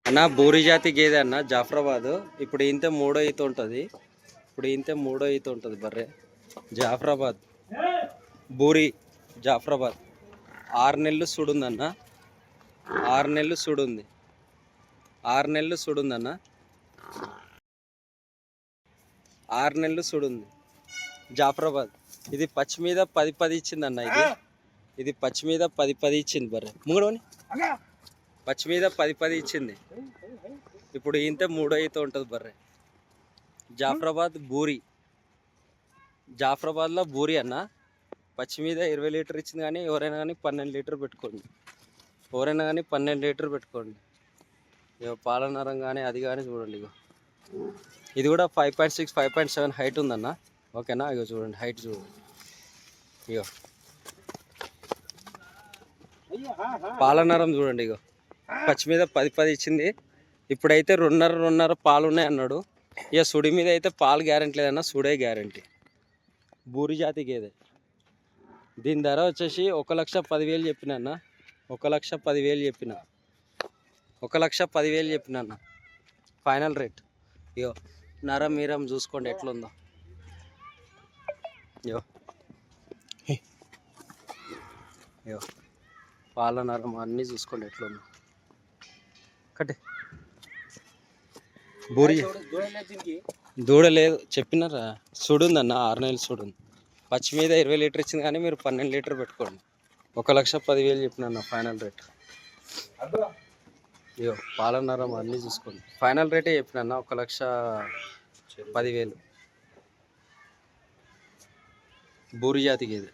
అన్న బూరి జాతి గేదె అన్న జాఫరాబాద్. ఇప్పుడు ఇంతే మూడో ఈత ఉంటుంది. బర్రె జాఫరాబాద్ బూరి జాఫరాబాద్ 6 నెలలు సుడుందన్న. 6 నెలలు సుడుంది. 6 నెలలు సుడుందన్న. 6 నెలలు సుడుంది జాఫరాబాద్. ఇది పచ్చి మీద 10-10 ఇచ్చిందన్న. ఇది పచ్చి మీద 10-10 ఇచ్చింది బర్రె. ముంగడని పచ్చి మీద 10-10 ఇచ్చింది. ఇప్పుడు ఇంతే మూడో ఈత ఉంటుంది బర్రె. జాఫరాబాద్ బూరి. జాఫరాబాద్లో బూరి అన్న. పచ్చి మీద 20 లీటర్ ఇచ్చింది. కానీ ఎవరైనా కానీ 12 లీటర్ పెట్టుకోండి. ఇక పాలనరం కానీ అది కానీ చూడండి. ఇగో ఇది కూడా 5.6 5.7 హైట్ ఉందన్న. ఓకేనా? ఇగో చూడండి హైట్ చూడండి. ఇగో పాలనరం చూడండి. ఇగో పచ్చి మీద 10-10 ఇచ్చింది. ఇప్పుడైతే 2.5 పాలు ఉన్నాయి అన్నాడు. ఇక సుడి మీద అయితే పాలు గ్యారెంటీ లేదన్న, సుడే గ్యారెంటీ. బూరి జాతి గేదె. దీని ధర వచ్చేసి 1,10,000 చెప్పిన అన్న. 1,10,000 చెప్పిన. 1,10,000 చెప్పిన అన్న ఫైనల్ రేట్. ఇగో నరం మీరం చూసుకోండి ఎట్లుందో. ఇగో పాల నరం అన్నీ చూసుకోండి ఎట్లుందో. కట్టే బూరి దూడ లేదు చెప్పినారా. సుడుందన్న 6 నెలలు సుడుంది. పచ్చి మీద 20 లీటర్ ఇచ్చింది. కానీ మీరు 12 లీటర్ పెట్టుకోండి. 1,10,000 చెప్పిన ఫైనల్ రేట్. ఇగో పాలనరం అన్నీ చూసుకోండి. ఫైనల్ రేటే చెప్పిన 1,10,000 బూరి జాతి గేదె.